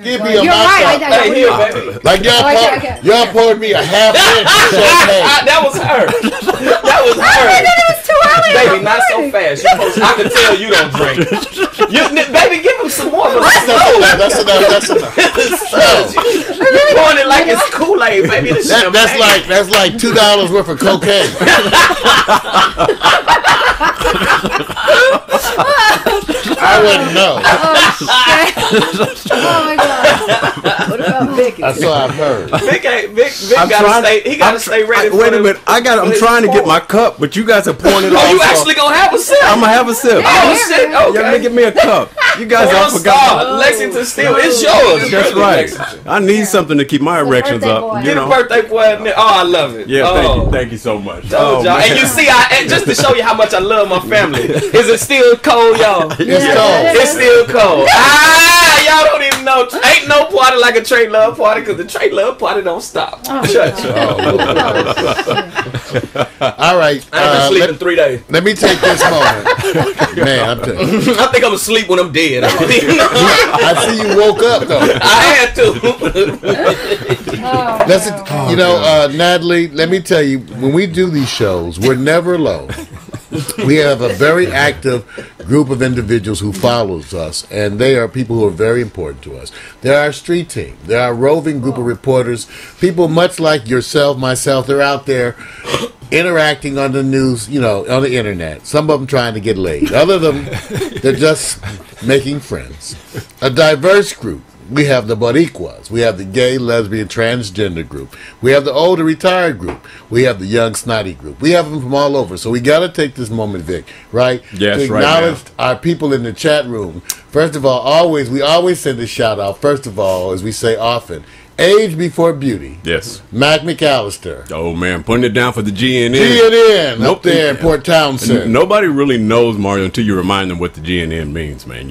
Give me a You're right. Hey, here, baby. Like y'all poured me a half inch of champagne. That was her. That was her. It was too early. Baby, not so fast. I can tell you don't drink. Baby, give him some more. That's enough. You pouring it like it's Kool-Aid, baby. That's like $2 worth of cocaine. I wouldn't know. Oh my God. What about Vic? That's what I've heard. Vic gotta stay ready. Wait a minute. I'm trying to get my cup, but you guys are pouring it off. Oh, you actually gonna have a sip? I'm gonna have a sip. Oh shit! Okay. Y'all give me a cup. You guys all forgot. Lexington Steel, it's yours. That's right. I need something to keep my erections up. Get a birthday boy. Oh, I love it. Yeah, thank you so much. And you see, just to show you how much I love my family. Is it still cold, y'all? It's cold. It's still cold. Y'all don't even know. Ain't no party like a Trey Love party, because the Trey Love party don't stop. Shut you. All right. I ain't been sleeping 3 days. Let me take this moment. Man, I'm telling you. I think I'm going to sleep when I'm dead. I see you woke up, though. I had to. Natalie, let me tell you, when we do these shows, we're never alone. We have a very active group of individuals who follows us, and they are people who are very important to us. They're our street team. They're our roving group of reporters, people much like yourself, myself. They're out there interacting on the news, on the internet. Some of them trying to get laid. Other of them, they're just making friends. A diverse group. We have the Boricuas. We have the gay, lesbian, transgender group. We have the older, retired group. We have the young, snotty group. We have them from all over. So we got to take this moment, Vic, right? Yes, to acknowledge our people in the chat room. First of all, we always send a shout out. First of all, as we say often, age before beauty. Yes. Mac McAllister. Oh, man, putting it down for the GNN. GNN, up there in Port Townsend. Nobody really knows, Mario, until you remind them what the GNN means, man.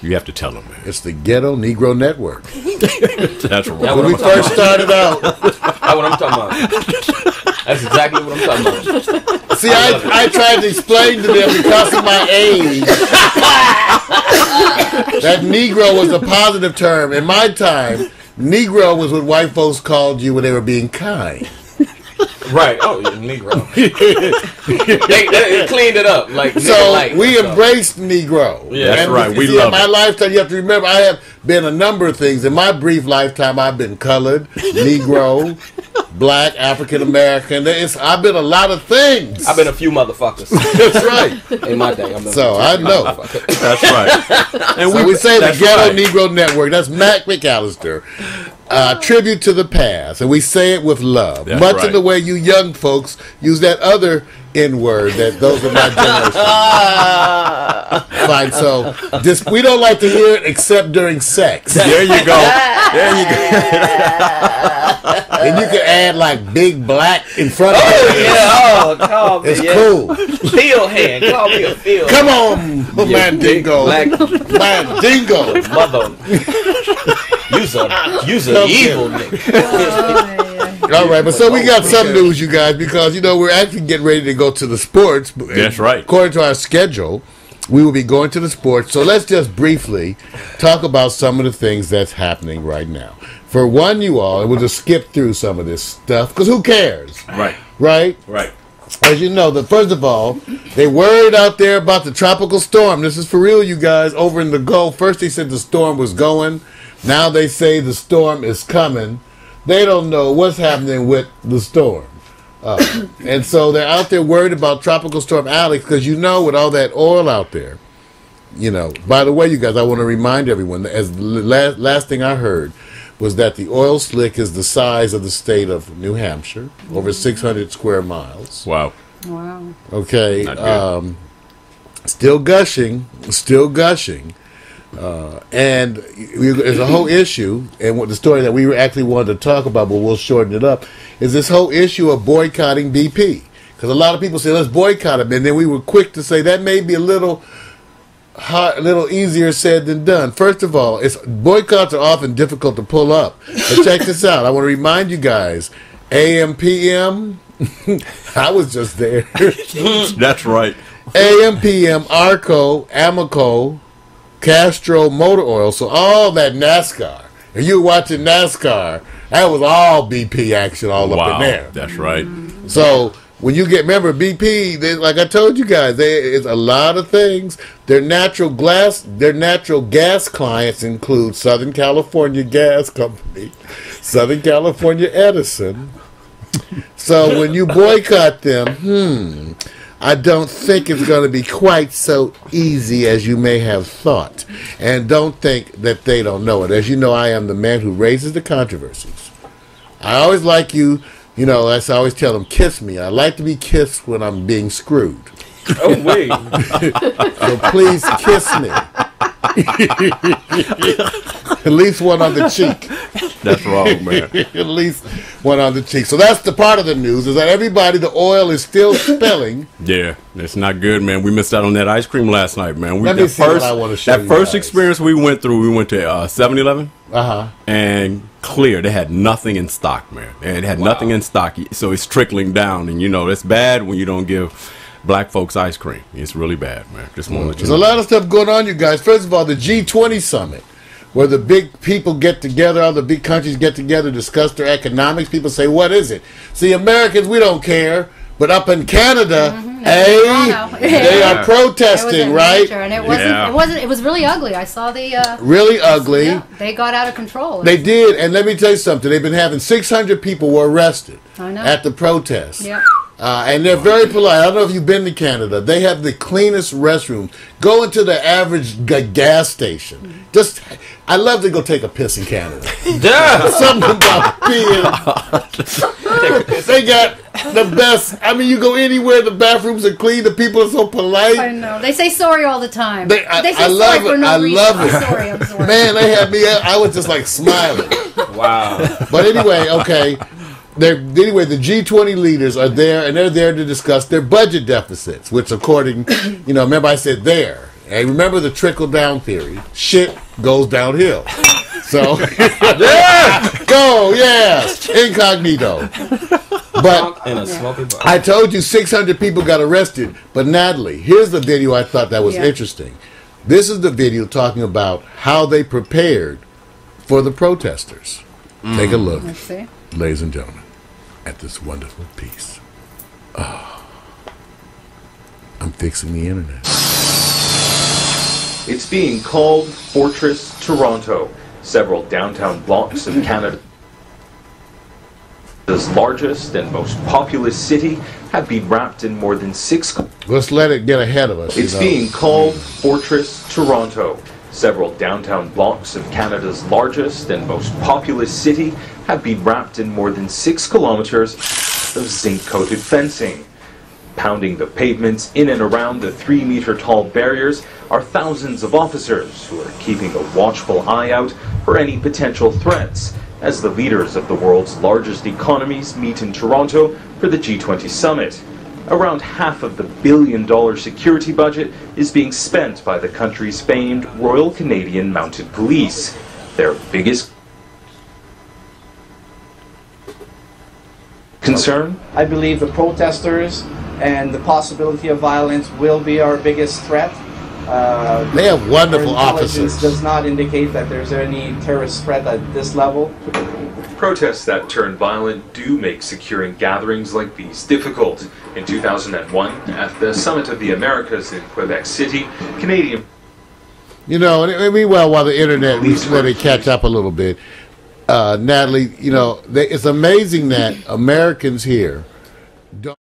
You have to tell them, man. It's the Ghetto Negro Network. That's right. When we first started out. That's what I'm talking about. That's exactly what I'm talking about. See, I tried to explain to them because of my age that Negro was a positive term. In my time, Negro was what white folks called you when they were being kind. Right. Oh, Negro. they cleaned it up. We embraced Negro. Yeah, that's right. We love it. In my lifetime, you have to remember, I have been a number of things. In my brief lifetime, I've been colored, Negro, black, African American. I've been a lot of things. I've been a few motherfuckers. That's right. In my day, I know. That's right. And we say the Ghetto Negro Network. That's Mac McAllister. Tribute to the past, and we say it with love. That's much right. in the way you young folks use that other N-word that those of my generation find so. We don't like to hear it except during sex. There you go. And you can add like big black in front of it. Oh, yeah. Call me. It's cool. Field hand. Call me a field Come on, Mandingo. Mandingo. Mother. You's an evil nigga. All right, but so we got some news, you guys, because, we're actually getting ready to go to the sports. That's right. According to our schedule, we will be going to the sports. So let's just briefly talk about some of the things that's happening right now. For one, you all, and we'll just skip through some of this stuff, because who cares? Right. Right? Right. As you know, first of all, they worried out there about the tropical storm. This is for real, you guys, over in the Gulf. First they said the storm was going. Now they say the storm is coming. They don't know what's happening with the storm. And so they're out there worried about Tropical Storm Alex because with all that oil out there. By the way, you guys, I want to remind everyone, as the last thing I heard was that the oil slick is the size of the state of New Hampshire, over 600 square miles. Wow. Okay. Still gushing. And there's a whole issue, and what the story that we actually wanted to talk about, but we'll shorten it up, is this whole issue of boycotting BP. Because a lot of people say, let's boycott them, and then we were quick to say that may be a little easier said than done. First of all, boycotts are often difficult to pull up. But check this out. I want to remind you guys, AM, PM, I was just there. That's right. AM, PM, Arco, Amoco, Castro Motor Oil, so all that NASCAR and you were watching NASCAR, that was all BP action all up in there. That's right. So when you get, remember BP, like I told you guys, it's a lot of things. Their natural gas clients include Southern California Gas Company, Southern California Edison. So when you boycott them, I don't think it's going to be quite so easy as you may have thought. And don't think that they don't know it. As you know, I am the man who raises the controversies. I always like you, as I always tell them, kiss me. I like to be kissed when I'm being screwed. Oh, wait. So please kiss me. At least one on the cheek. That's wrong, man. At least one on the cheek. So that's the part of the news, is that everybody, the oil is still spilling. Yeah, it's not good, man. We missed out on that ice cream last night, man. Let me see what I want to show you That first guys. experience we went through, we went to 7-Eleven. And clear, they had nothing in stock, man. It had nothing in stock, so it's trickling down. And, it's bad when you don't give black folks ice cream. It's really bad, man. Just want to let you There's know. a lot of stuff going on, you guys. First of all, the G-20 summit, where the big people get together, all the big countries get together, discuss their economics. People say, what is it? See, Americans, we don't care. But up in Canada, they are protesting, right? And it was really ugly. I saw the really ugly. Yeah, they got out of control. They did, and let me tell you something. They've been having 600 people were arrested at the protest. Yeah. And they're very polite. I don't know if you've been to Canada. They have the cleanest restrooms. Go into the average gas station. I love to go take a piss in Canada. Something about peeing. They got the best. I mean, you go anywhere, the bathrooms are clean. The people are so polite. I know. They say sorry all the time. They say I love it. I love it. I'm sorry. Man, they had me. I was just like smiling. Wow. But anyway, okay. Anyway, the G20 leaders are there, and they're there to discuss their budget deficits, which according, remember I said there. And remember the trickle-down theory. Shit goes downhill. So, go, yes, incognito. But I told you 600 people got arrested. But Natalie, here's the video I thought that was interesting. This is the video talking about how they prepared for the protesters. Take a look. Let's see. Ladies and gentlemen, at this wonderful piece. Oh, I'm fixing the internet. It's being called Fortress Toronto. Several downtown blocks of Canada's largest and most populous city have been wrapped in more than 6... Let's let it get ahead of us. It's being called Fortress Toronto. Several downtown blocks of Canada's largest and most populous city have been wrapped in more than 6 kilometers of zinc-coated fencing. Pounding the pavements in and around the 3-meter-tall barriers are thousands of officers who are keeping a watchful eye out for any potential threats as the leaders of the world's largest economies meet in Toronto for the G20 summit. Around half of the billion-dollar security budget is being spent by the country's famed Royal Canadian Mounted Police. Their biggest concern? I believe the protesters and the possibility of violence will be our biggest threat. They have wonderful our intelligence officers. does not indicate that there's any terrorist threat at this level. Protests that turn violent do make securing gatherings like these difficult. In 2001, at the Summit of the Americas in Quebec City, Canadian... And meanwhile, while the internet, we let it catch up a little bit, Natalie, it's amazing that Americans here don't...